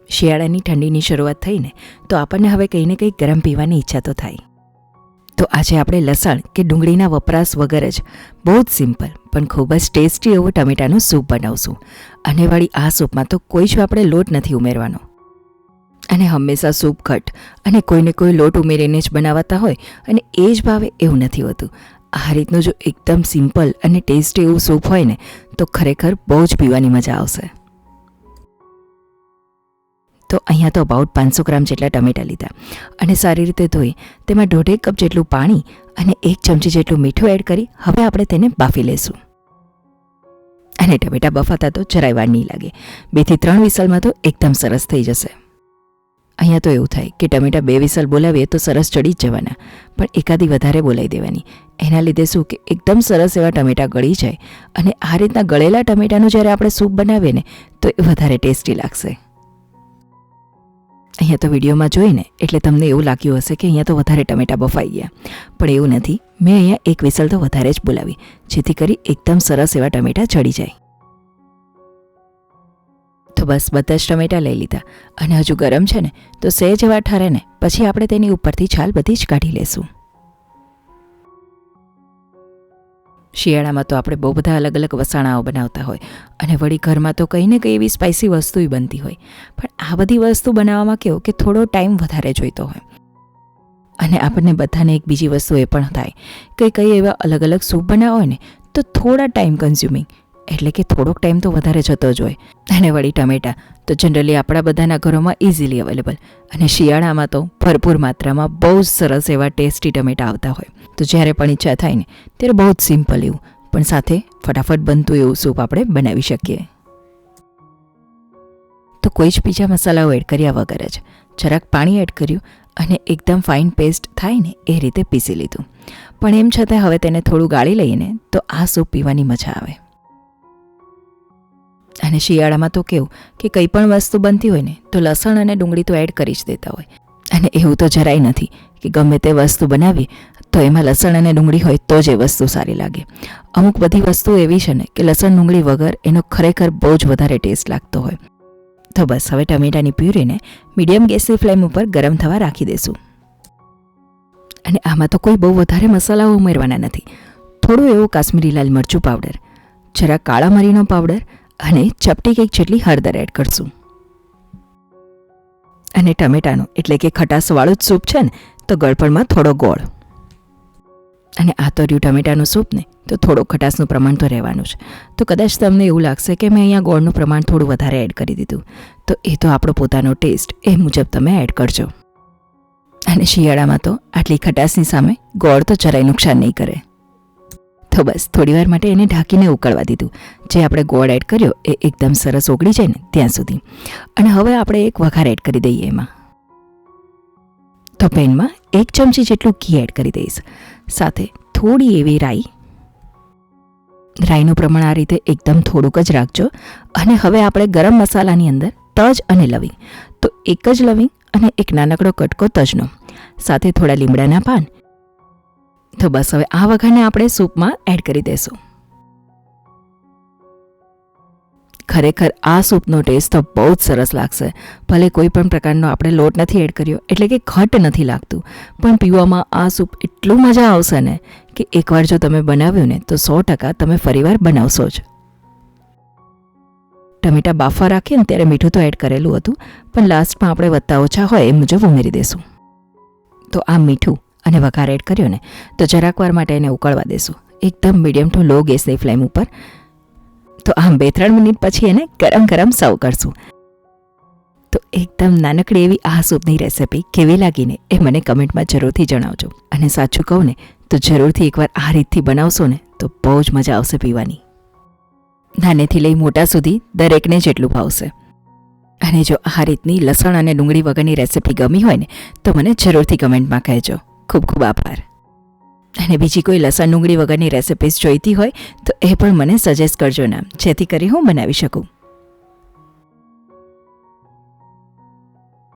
શિયાળાની ઠંડીની શરૂઆત થઈને તો આપણને હવે કંઈ ને કંઈ ગરમ પીવાની ઈચ્છા તો થાય. તો આજે આપણે લસણ કે ડુંગળીના વપરાશ વગર જ બહુ જ સિમ્પલ પણ ખૂબ જ ટેસ્ટી એવું ટમેટાનું સૂપ બનાવશું. અને વળી આ સૂપમાં તો કોઈ જ આપણે લોટ નથી ઉમેરવાનો. અને હંમેશા સૂપ ઘટ અને કોઈને કોઈ લોટ ઉમેરીને જ બનાવતા હોય અને એ જ ભાવે એવું નથી હોતું. આ રીતનું જો એકદમ સિમ્પલ અને ટેસ્ટી એવું સૂપ હોય ને તો ખરેખર બહુ જ પીવાની મજા આવશે. તો અહીંયા તો અબાઉટ 500 ગ્રામ જેટલા ટમેટાં લીધા અને સારી રીતે ધોઈ તેમાં 1.5 કપ જેટલું પાણી અને 1 ચમચી જેટલું મીઠું એડ કરી હવે આપણે તેને બાફી લઈશું. અને ટમેટાં બફાતા તો જરાય વાર નહીં લાગે, 2 થી 3 વિસલમાં તો એકદમ સરસ થઈ જશે. અહીંયા તો એવું થાય કે ટમેટાં 2 વિસલ બોલાવીએ તો સરસ ચડી જ જવાના, પણ એકાદી વધારે બોલાવી દેવાની. એના લીધે શું કે એકદમ સરસ એવા ટમેટાં ગળી જાય અને આ રીતના ગળેલા ટમેટાનું જ્યારે આપણે સૂપ બનાવીએ ને તો એ વધારે ટેસ્ટી લાગશે. અહીંયા તો વિડીયોમાં જોઈને એટલે તમને એવું લાગ્યું હશે કે અહીંયા તો વધારે ટમેટાં બફાઈ ગયા, પણ એવું નથી. મેં અહીંયા 1 વિસલ તો વધારે જ બોલાવી જેથી કરી એકદમ સરસ એવા ટમેટાં ચડી જાય. તો બસ બધા જ ટમેટાં લઈ લીધા અને હજુ ગરમ છે ને તો સહેજ એવા ઠરે ને પછી આપણે તેની ઉપરથી છાલ બધી જ કાઢી લેશું. શિયાળામાં તો આપણે બહુ બધા અલગ અલગ વસાણાઓ બનાવતા હોય અને વળી ઘરમાં તો કંઈ ને કંઈ એવી સ્પાઇસી વસ્તુ બનતી હોય, પણ આ બધી વસ્તુ બનાવવામાં કેવું કે થોડો ટાઈમ વધારે જોઈતો હોય. અને આપણને બધાને એક બીજી વસ્તુ એ પણ થાય કે કંઈ એવા અલગ અલગ સૂપ બનાવવા હોય ને તો થોડા ટાઈમ કન્ઝ્યુમિંગ, એટલે કે થોડોક ટાઈમ તો વધારે જતો જ હોય. અને વળી ટમેટાં તો જનરલી આપણા બધાના ઘરોમાં ઇઝીલી અવેલેબલ અને શિયાળામાં તો ભરપૂર માત્રામાં બહુ જ સરસ એવા ટેસ્ટી ટમેટાં આવતા હોય. તો જ્યારે પણ ઈચ્છા થાય ને ત્યારે બહુ જ સિમ્પલ એવું પણ સાથે ફટાફટ બનતું એવું સૂપ આપણે બનાવી શકીએ. તો કોઈ જ બીજા મસાલાઓ એડ કર્યા વગર જ જરાક પાણી એડ કર્યું અને એકદમ ફાઇન પેસ્ટ થાય ને એ રીતે પીસી લીધું. પણ એમ છતાં હવે તેને થોડું ગાળી લઈને તો આ સૂપ પીવાની મજા આવે. અને શિયાળામાં તો કેવું કે કંઈ પણ વસ્તુ બનતી હોય ને તો લસણ અને ડુંગળી તો એડ કરી જ દેતા હોય. અને એવું તો જરાય નથી કે ગમે તે વસ્તુ બનાવીએ તો એમાં લસણ અને ડુંગળી હોય તો જ એ વસ્તુ સારી લાગે. અમુક બધી વસ્તુઓ એવી છે ને કે લસણ ડુંગળી વગર એનો ખરેખર બહુ જ વધારે ટેસ્ટ લાગતો હોય. તો બસ હવે ટમેટાની પ્યુરીને મીડિયમ ગેસની ફ્લેમ ઉપર ગરમ થવા રાખી દઈશું. અને આમાં તો કોઈ બહુ વધારે મસાલાઓ ઉમેરવાના નથી. થોડું એવું કાશ્મીરી લાલ મરચું પાવડર, જરા કાળા મરીનો પાવડર અને ચપટી કંઈક જેટલી હળદર એડ કરશું. અને ટમેટાનું એટલે કે ખટાસવાળું જ સૂપ છે ને તો ગળપણમાં થોડો ગોળ. અને આ તો રહ્યું ટમેટાનું સૂપ ને તો થોડો ખટાસનું પ્રમાણ તો રહેવાનું જ. તો કદાચ તમને એવું લાગશે કે મેં અહીંયા ગોળનું પ્રમાણ થોડું વધારે એડ કરી દીધું, તો એ તો આપણો પોતાનો ટેસ્ટ એ મુજબ તમે એડ કરજો. અને શિયાળામાં તો આટલી ખટાસની સામે ગોળ તો જરાય નુકસાન નહીં કરે. તો બસ થોડી વાર માટે એને ઢાંકીને ઉકળવા દીધું. જે આપણે ગોળ એડ કર્યો એ એકદમ સરસ ઓગળી જાય ને ત્યાં સુધી. અને હવે આપણે એક વઘાર એડ કરી દઈએ એમાં. તો પેનમાં 1 ચમચી જેટલું ઘી એડ કરી દઈશ, સાથે થોડી એવી રાઈ. રાઈનું પ્રમાણ આ રીતે એકદમ થોડુંક જ રાખજો. અને હવે આપણે ગરમ મસાલાની અંદર તજ અને લવિંગ, તો એક જ લવિંગ અને એક નાનકડો કટકો તજનો, સાથે થોડા લીમડાના પાન. તો બસ હવે આ વઘારને આપણે સૂપમાં એડ કરી દઈશું. ખરેખર આ સૂપનો ટેસ્ટ તો બહુ જ સરસ લાગશે. ભલે કોઈ પણ પ્રકારનો આપણે લોટ નથી એડ કર્યો એટલે કે ઘટ નથી લાગતું, પણ પીવામાં આ સૂપ એટલું મજા આવશે ને કે એકવાર જો તમે બનાવ્યું ને તો 100% તમે ફરીવાર બનાવશો જ. ટમેટા બાફવા રાખીએ ને ત્યારે મીઠું તો એડ કરેલું હતું, પણ લાસ્ટમાં આપણે વધતા ઓછા હોય એ મુજબ ઉમેરી દઈશું. તો આ મીઠું અને વઘાર એડ કર્યો ને તો જરાક વાર માટે એને ઉકળવા દેશું એકદમ મીડિયમ ટુ લો ગેસની ફ્લેમ ઉપર. તો આમ 2-3 મિનિટ પછી એને ગરમ ગરમ સર્વ કરશું. તો એકદમ નાનકડી એવી આ સૂપની રેસિપી કેવી લાગીને એ મને કમેન્ટમાં જરૂરથી જણાવજો. અને સાચું કહું ને તો જરૂરથી એકવાર આ રીતથી બનાવશો ને તો બહુ જ મજા આવશે પીવાની. નાનેથી લઈ મોટા સુધી દરેકને જેટલું ભાવશે. અને જો આ રીતની લસણ અને ડુંગળી વગરની રેસિપી ગમી હોય ને તો મને જરૂરથી કમેન્ટમાં કહેજો. ખૂબ ખૂબ આભાર. અને બીજી કોઈ લસણ ડુંગળી વગરની રેસિપીસ જોઈતી હોય તો એ પણ મને સજેસ્ટ કરજો નામ, જેથી કરી હું બનાવી શકું.